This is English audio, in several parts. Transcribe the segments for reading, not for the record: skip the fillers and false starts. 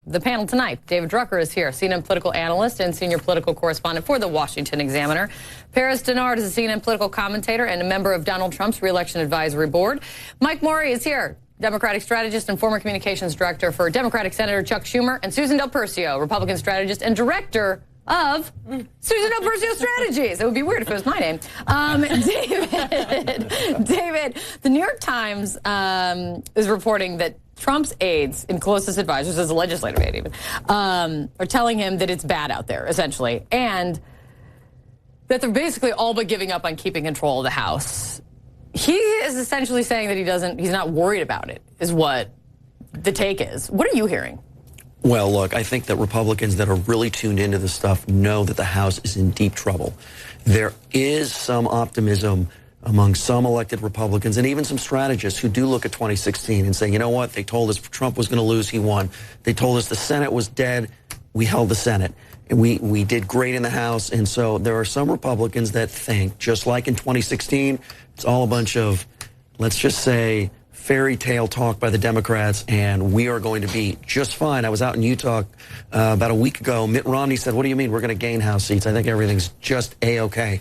the panel tonight. David Drucker is here, CNN political analyst and senior political correspondent for the Washington Examiner. Paris Denard is a CNN political commentator and a member of Donald Trump's re-election advisory board. Mike Morey is here, Democratic strategist and former communications director for Democratic Senator Chuck Schumer, and Susan Del Percio, Republican strategist and director of Susan Del Percio Strategies. It would be weird if it was my name. David, the New York Times is reporting that Trump's aides and closest advisors, as a legislative aide even, are telling him that it's bad out there, essentially, and that they're basically all but giving up on keeping control of the House. He is essentially saying that he's not worried about it, is what the take is. What are you hearing? Well, look, I think that Republicans that are really tuned into this stuff know that the House is in deep trouble. There is some optimism among some elected Republicans and even some strategists who do look at 2016 and say, you know what, they told us Trump was going to lose, he won. They told us the Senate was dead, we held the Senate. And we did great in the House. And so there are some Republicans that think, just like in 2016, it's all a bunch of, let's just say, fairy tale talk by the Democrats, and we are going to be just fine. I was out in Utah about a week ago. Mitt Romney said, what do you mean we're going to gain House seats? I think everything's just A-okay.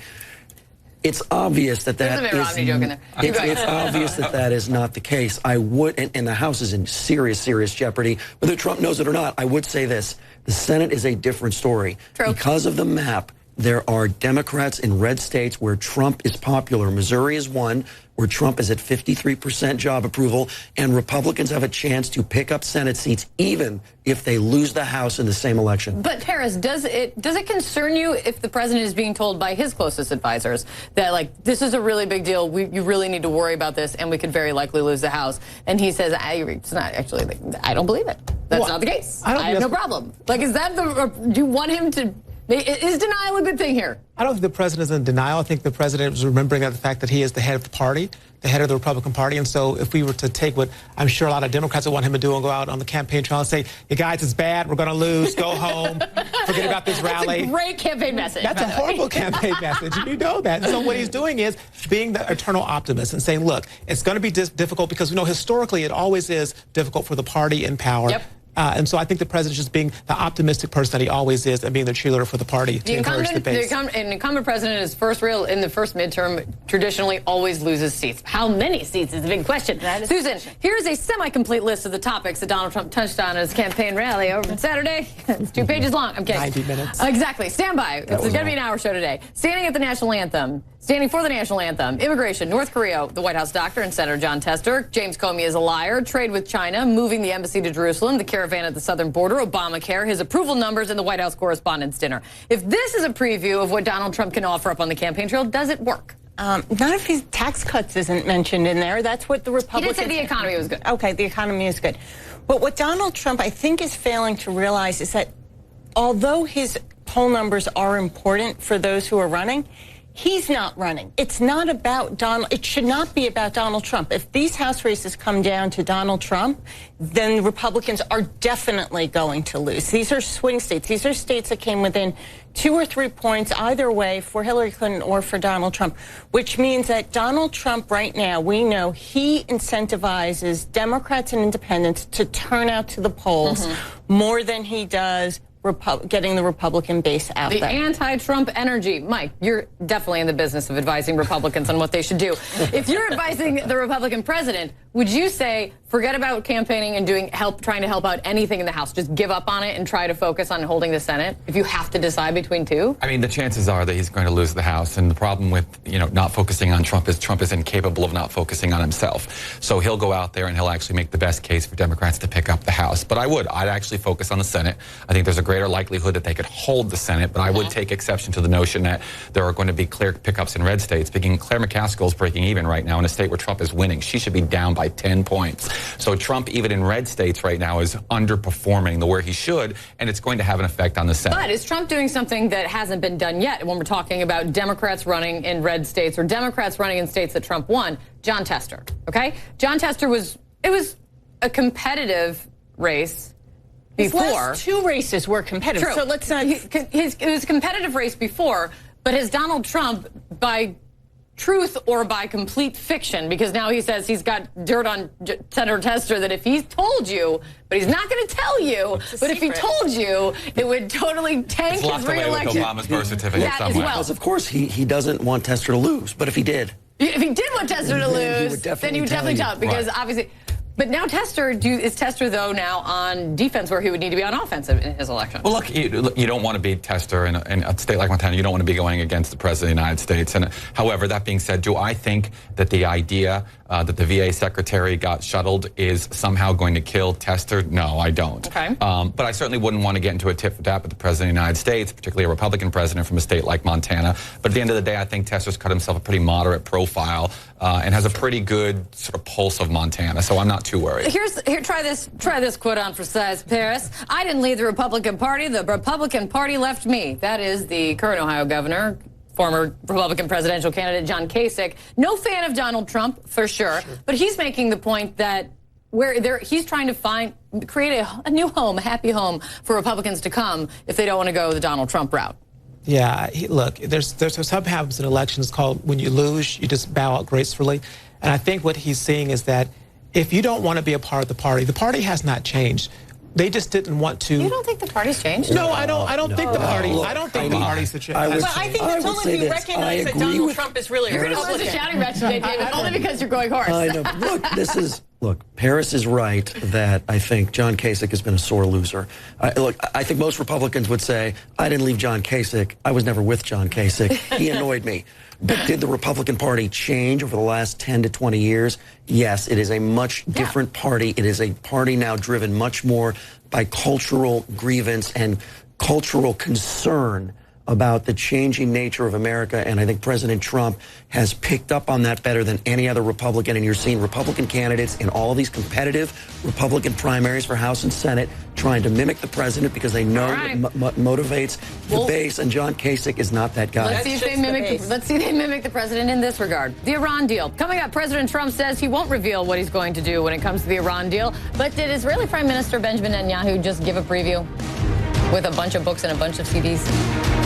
It's obvious that it's obvious that that is not the case. I would, and the House is in serious jeopardy. Whether Trump knows it or not, I would say this. The Senate is a different story. True. Because of the map, there are Democrats in red states where Trump is popular. Missouri is one, where Trump is at 53% job approval, and Republicans have a chance to pick up Senate seats even if they lose the House in the same election. But Paris, does it concern you if the president is being told by his closest advisors that, like, this is a really big deal, you really need to worry about this, and we could very likely lose the House? And he says, it's not actually, I don't believe it. That's not the case. I have no problem. Like, is that do you want him to? Is denial a good thing here? I don't think the president is in denial. I think the president is remembering the fact that he is the head of the party, the head of the Republican Party. And so if we were to take what I'm sure a lot of Democrats would want him to do and go out on the campaign trail and say, you guys, it's bad, we're going to lose, go home, forget about this rally. That's a great campaign message. That's a horrible campaign message, and you know that. And so what he's doing is being the eternal optimist and saying, look, it's going to be difficult because, you know, historically it always is difficult for the party in power. Yep. And so I think the president is just being the optimistic person that he always is and being the cheerleader for the party to encourage the base. An incumbent president is in the first midterm traditionally always loses seats. How many seats is a big question. Susan, here's a semi-complete list of the topics that Donald Trump touched on at his campaign rally over Saturday. It's 2 pages long. I'm kidding. 90 minutes. Exactly. Stand by. It's going to be an hour show today. Standing for the national anthem, immigration, North Korea, the White House doctor, and Senator John Tester. James Comey is a liar. Trade with China, moving the embassy to Jerusalem, the caravan at the southern border, Obamacare, his approval numbers, and the White House Correspondents' Dinner. If this is a preview of what Donald Trump can offer up on the campaign trail, does it work? Not if his tax cuts isn't mentioned in there. That's what the Republicans... He did say the economy was good. Okay, the economy is good. But what Donald Trump, I think, is failing to realize is that although his poll numbers are important for those who are running, he's not running. It's not about Donald. It should not be about Donald Trump. If these House races come down to Donald Trump, then Republicans are definitely going to lose. These are swing states. These are states that came within 2 or 3 points either way for Hillary Clinton or for Donald Trump, which means that Donald Trump right now, we know he incentivizes Democrats and independents to turn out to the polls more than he does getting the Republican base out there. The anti-Trump energy. Mike, you're definitely in the business of advising Republicans on what they should do. If you're advising the Republican president, would you say, forget about campaigning and trying to help out anything in the House, just give up on it and try to focus on holding the Senate if you have to decide between two? I mean, the chances are that he's going to lose the House, and the problem with, not focusing on Trump is incapable of not focusing on himself. So he'll go out there and he'll actually make the best case for Democrats to pick up the House. But I'd actually focus on the Senate. I think there's a greater likelihood that they could hold the Senate, but I would take exception to the notion that there are going to be clear pickups in red states. Speaking, Claire McCaskill's breaking even right now in a state where Trump is winning. She should be down by 10 points. So Trump, even in red states right now, is underperforming where he should, and it's going to have an effect on the Senate. But is Trump doing something that hasn't been done yet when we're talking about Democrats running in red states or Democrats running in states that Trump won? John Tester, okay? John Tester was a competitive race before. His last 2 races were competitive. True. So let's not... It was a competitive race before, but has Donald Trump, by truth or by complete fiction, because now he says he's got dirt on Senator Tester that if he told you, but he's not going to tell you, but if he told you, it would totally tank his re-election. With Obama's birth certificate somewhere. Because of course he doesn't want Tester to lose, but if he did. If he did want Tester to lose, then he would definitely tell him, because obviously. But now is Tester, though, now on defense where he would need to be on offense in his election? Well, look, you don't want to be Tester in a state like Montana. You don't want to be going against the President of the United States. And however, that being said, do I think that the idea that the VA secretary got shuttled is somehow going to kill Tester? No, I don't. Okay. But I certainly wouldn't want to get into a tit for tat with the President of the United States, particularly a Republican president from a state like Montana. But at the end of the day, I think Tester's cut himself a pretty moderate profile and has a pretty good sort of pulse of Montana. So I'm not too worried. Here, try this quote on for size, Paris. I didn't leave the Republican Party. The Republican Party left me. That is the current Ohio governor, former Republican presidential candidate John Kasich. No fan of Donald Trump, for sure. But he's making the point that he's trying to create a new home, a happy home for Republicans to come if they don't want to go the Donald Trump route. Yeah, look, there's something happens in elections called when you lose, you just bow out gracefully. And I think what he's seeing is that if you don't want to be a part of the party has not changed. They just didn't want to. You don't think the party's changed? No, I don't think the party. I don't think the party's changed. But I think that's only if you recognize that Donald Trump is really a Republican. You're going to lose a shouting match today, David, only because you're going hoarse. I know. Look, Paris is right that I think John Kasich has been a sore loser. I think most Republicans would say, I didn't leave John Kasich. I was never with John Kasich. He annoyed me. But did the Republican Party change over the last 10 to 20 years? Yes, it is a much different party. It is a party now driven much more by cultural grievance and cultural concern about the changing nature of America, and I think President Trump has picked up on that better than any other Republican, and you're seeing Republican candidates in all of these competitive Republican primaries for House and Senate trying to mimic the president because they know it motivates the base, and John Kasich is not that guy. Let's see if they mimic the president in this regard. The Iran deal. Coming up, President Trump says he won't reveal what he's going to do when it comes to the Iran deal, but did Israeli Prime Minister Benjamin Netanyahu just give a preview with a bunch of books and a bunch of CDs?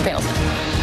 Panel.